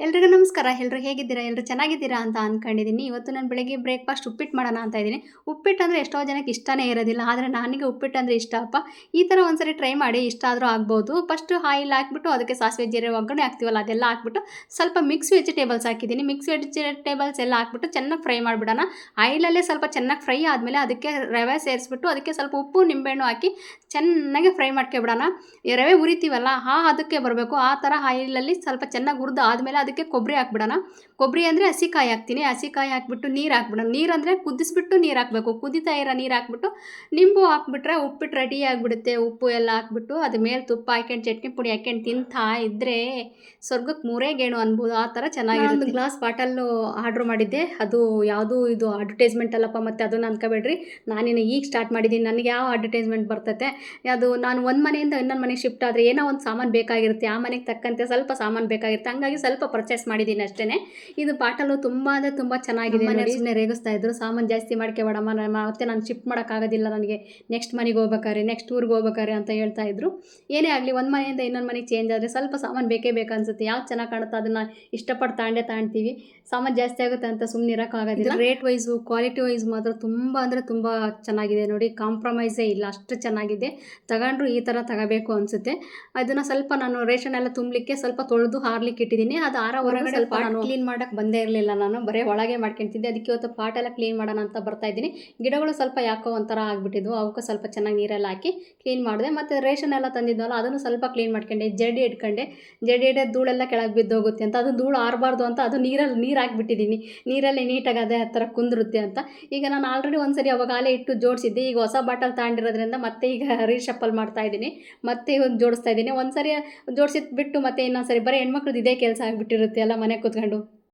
ಎಲ್ರಿಗೂ ನಮಸ್ಕಾರ. ಎಲ್ಲರೂ ಹೇಗಿದ್ದೀರಾ? ಎಲ್ಲರೂ ಚೆನ್ನಾಗಿದ್ದೀರಾ ಅಂತ ಅಂದ್ಕೊಂಡಿದ್ದೀನಿ. ಇವತ್ತು ನಾನು ಬೆಳಗ್ಗೆ ಬ್ರೇಕ್‌ಫಾಸ್ಟ್ ಉಪ್ಪಿಟ್ಟು ಮಾಡೋಣ ಅಂತ ಇದ್ದೀನಿ. ಉಪ್ಪಿಟ್ಟು ಅಂದರೆ ಎಷ್ಟೋ ಜನಕ್ಕೆ ಇಷ್ಟನೇ ಇರೋದಿಲ್ಲ. ಆದರೆ ನನಗೆ ಉಪ್ಪಿಟ್ಟು ಅಂದರೆ ಇಷ್ಟಪ್ಪ. ಈ ಥರ ಒಂದ್ಸರಿ ಟ್ರೈ ಮಾಡಿ, ಇಷ್ಟ ಆದರೂ ಆಗ್ಬೋದು. ಫಸ್ಟು ಆಯಿಲ್ ಹಾಕ್ಬಿಟ್ಟು ಅದಕ್ಕೆ ಸಾಸಿವೆ, ಜೀರಿಗೆ ಒಗ್ಗರಣೆ ಹಾಕ್ತೀವಲ್ಲ ಅದೆಲ್ಲ ಹಾಕ್ಬಿಟ್ಟು ಸ್ವಲ್ಪ ಮಿಕ್ಸ್ ವೆಜಿಟೇಬಲ್ಸ್ ಹಾಕಿದ್ದೀನಿ. ಮಿಕ್ಸ್ ವೆಜಿಟೇಬಲ್ಸ್ ಎಲ್ಲ ಹಾಕ್ಬಿಟ್ಟು ಚೆನ್ನಾಗಿ ಫ್ರೈ ಮಾಡಿಬಿಡೋಣ. ಆಯಿಲಲ್ಲೇ ಸ್ವಲ್ಪ ಚೆನ್ನಾಗಿ ಫ್ರೈ ಆದಮೇಲೆ ಅದಕ್ಕೆ ರವೆ ಸೇರಿಸ್ಬಿಟ್ಟು ಅದಕ್ಕೆ ಸ್ವಲ್ಪ ಉಪ್ಪು, ನಿಂಬೆಹಣ್ಣು ಹಾಕಿ ಚೆನ್ನಾಗಿ ಫ್ರೈ ಮಾಡ್ಕೊಬಿಡೋಣ. ಈ ರವೆ ಹುರಿತೀವಲ್ಲ ಅದಕ್ಕೆ ಬರಬೇಕು. ಆ ಥರ ಆಯಿಲಲ್ಲಿ ಸ್ವಲ್ಪ ಚೆನ್ನಾಗಿ ಹುರಿದು ಆದಮೇಲೆ ಅದಕ್ಕೆ ಕೊಬ್ಬರಿ ಹಾಕ್ಬಿಡೋಣ. ಕೊಬ್ಬರಿ ಅಂದರೆ ಹಸಿಕಾಯಿ ಹಾಕ್ತೀನಿ. ಹಸಿಕಾಯಿ ಹಾಕ್ಬಿಟ್ಟು ನೀರು ಹಾಕ್ಬಿಡೋಣ. ನೀರು ಅಂದರೆ ಕುದಿಸ್ಬಿಟ್ಟು ನೀರು ಹಾಕಬೇಕು. ಕುದೀತಾ ಇರೋ ನೀರು ಹಾಕ್ಬಿಟ್ಟು ನಿಂಬು ಹಾಕ್ಬಿಟ್ರೆ ಉಪ್ಪಿಟ್ಟು ರೆಡಿ ಆಗಿಬಿಡುತ್ತೆ. ಉಪ್ಪು ಎಲ್ಲ ಹಾಕ್ಬಿಟ್ಟು ಅದ್ರ ಮೇಲೆ ತುಪ್ಪ ಹಾಕ್ಕೊಂಡು ಚಟ್ನಿ ಪುಡಿ ಹಾಕ್ಕೊಂಡು ತಿಂತಾ ಇದ್ದರೆ ಸ್ವರ್ಗಕ್ಕೆ ಮೂರೇ ಗೇಣು ಅನ್ಬೋದು. ಆ ಥರ ಚೆನ್ನಾಗಿರುತ್ತೆ. ಒಂದು ಗ್ಲಾಸ್ ಬಾಟಲ್ಲು ಆರ್ಡ್ರ್ ಮಾಡಿದ್ದೆ. ಅದು ಯಾವುದು ಇದು ಅಡ್ವರ್ಟೈಸ್ಮೆಂಟ್ ಅಲ್ಲಪ್ಪ, ಮತ್ತು ಅದನ್ನು ಅನ್ಕೋಬೇಡ್ರಿ. ನಾನಿನ್ನು ಈಗ ಸ್ಟಾರ್ಟ್ ಮಾಡಿದ್ದೀನಿ. ನನಗೆ ಯಾವ ಅಡ್ವರ್ಟೈಸ್ಮೆಂಟ್ ಬರ್ತೈತೆ ಅದು ನಾನು ಒಂದು ಮನೆಯಿಂದ ಇನ್ನೊಂದು ಮನೆಗೆ ಶಿಫ್ಟ್ ಆದರೆ ಏನೋ ಒಂದು ಸಾಮಾನು ಬೇಕಾಗಿರುತ್ತೆ. ಆ ಮನೆಗೆ ತಕ್ಕಂತೆ ಸ್ವಲ್ಪ ಸಾಮಾನು ಬೇಕಾಗಿರುತ್ತೆ. ಹಂಗಾಗಿ ಸ್ವಲ್ಪ ಪರ್ಚೇಸ್ ಮಾಡಿದ್ದೀನಿ ಅಷ್ಟೇ. ಇದು ಬಾಟಲು ತುಂಬ ಅಂದರೆ ತುಂಬ ಚೆನ್ನಾಗಿದೆ. ಮನೆ ಸುಮ್ಮನೆ ರೇಗಿಸ್ತಾ ಇದ್ರು, ಸಾಮಾನು ಜಾಸ್ತಿ ಮಾಡ್ಕೊಬೇಡಮ್ಮ, ಮತ್ತೆ ನಾನು ಶಿಫ್ಟ್ ಮಾಡೋಕ್ಕಾಗೋದಿಲ್ಲ, ನನಗೆ ನೆಕ್ಸ್ಟ್ ಮನೆಗೆ ಹೋಗ್ಬೇಕಾರೆ, ನೆಕ್ಸ್ಟ್ ಊರಿಗೆ ಹೋಗ್ಬೇಕಾರೆ ಅಂತ ಹೇಳ್ತಾ ಇದ್ರು. ಏನೇ ಆಗಲಿ, ಒಂದು ಮನೆಯಿಂದ ಇನ್ನೊಂದು ಮನೆಗೆ ಚೇಂಜ್ ಆದರೆ ಸ್ವಲ್ಪ ಸಾಮಾನು ಬೇಕೇ ಬೇಕನ್ಸುತ್ತೆ. ಯಾವ್ದು ಚೆನ್ನಾಗಿ ಕಾಣುತ್ತೋ ಅದನ್ನು ಇಷ್ಟಪಟ್ಟು ತಾಣ್ತೀವಿ. ಸಾಮಾನು ಜಾಸ್ತಿ ಆಗುತ್ತೆ ಅಂತ ಸುಮ್ಮನೆ ಇರೋಕ್ಕಾಗೋದಿಲ್ಲ. ರೇಟ್ ವೈಸು, ಕ್ವಾಲಿಟಿ ವೈಸ್ ಮಾತ್ರ ತುಂಬ ಅಂದರೆ ತುಂಬ ಚೆನ್ನಾಗಿದೆ ನೋಡಿ. ಕಾಂಪ್ರಮೈಸೇ ಇಲ್ಲ, ಅಷ್ಟು ಚೆನ್ನಾಗಿದೆ. ತಗೊಂಡ್ರು ಈ ಥರ ತಗೋಬೇಕು ಅನಿಸುತ್ತೆ. ಅದನ್ನು ಸ್ವಲ್ಪ ನಾನು ರೇಷನ್ ಎಲ್ಲ ತುಂಬಲಿಕ್ಕೆ ಸ್ವಲ್ಪ ತೊಳೆದು ಹಾರ್ಲಿಕ್ಕೆ ಇಟ್ಟಿದ್ದೀನಿ. ಅದು ಹೊರಗಡೆ ಸ್ವಲ್ಪ ನಾನು ಕ್ಲೀನ್ ಮಾಡೋಕ್ಕೆ ಬಂದೇ ಇರಲಿಲ್ಲ. ನಾನು ಬರೀ ಒಳಗೆ ಮಾಡ್ಕೊತಿದ್ದೆ. ಅದಕ್ಕೆ ಇವತ್ತು ಪಾಟೆಲ್ಲ ಕ್ಲೀನ್ ಮಾಡೋಣ ಅಂತ ಬರ್ತಾ ಇದ್ದೀನಿ. ಗಿಡಗಳು ಸ್ವಲ್ಪ ಯಾಕೋ ಒಂಥರ ಆಗಿಬಿಟ್ಟಿದ್ವು. ಅವಕ್ಕೆ ಸ್ವಲ್ಪ ಚೆನ್ನಾಗಿ ನೀರೆಲ್ಲ ಹಾಕಿ ಕ್ಲೀನ್ ಮಾಡಿದೆ. ಮತ್ತು ರೇಷನ್ ಎಲ್ಲ ತಂದಿದ್ವಲ್ಲ ಅದನ್ನು ಸ್ವಲ್ಪ ಕ್ಲೀನ್ ಮಾಡ್ಕೊಂಡೆ. ಜಡಿ ಇಟ್ಕೊಂಡೆ. ಜಡಿ ಹಿಡಿಯೋದು ಧೂಳೆಲ್ಲ ಕೆಳಗೆ ಬಿದ್ದೋಗುತ್ತೆ ಅಂತ, ಅದು ಧೂಳು ಆರಬಾರ್ದು ಅಂತ ಅದು ನೀರು ಹಾಕಿಬಿಟ್ಟಿದ್ದೀನಿ. ನೀರಲ್ಲಿ ನೀಟಾಗಿ ಅದೇ ಆ ಥರ ಕುಂದಿರುತ್ತೆ ಅಂತ. ಈಗ ನಾನು ಆಲ್ರೆಡಿ ಒಂದ್ಸರಿ ಅವಾಗ ಹಾಲೆ ಇಟ್ಟು ಜೋಡಿಸಿದ್ದೆ. ಈಗ ಹೊಸ ಬಾಟಲ್ ತಗೊಂಡಿರೋದ್ರಿಂದ ಮತ್ತೆ ಈಗ ರೀಶಫಲ್ ಮಾಡ್ತಾ ಇದ್ದೀನಿ. ಮತ್ತೆ ಒಂದು ಜೋಡಿಸ್ತಾ ಇದ್ದೀನಿ. ಒಂದ್ಸರಿ ಜೋಡಿಸಿದ್ ಬಿಟ್ಟು ಮತ್ತೆ ಇನ್ನೊಂದ್ಸರಿ ಬರೀ ಹೆಣ್ಮಕ್ಳದ್ದು ಇದೇ ಕೆಲಸ ಆಗಿಬಿಟ್ಟಿರುತ್ತೆ ಎಲ್ಲ ಮನೆ ಕೂತ್ಕೊಂಡು.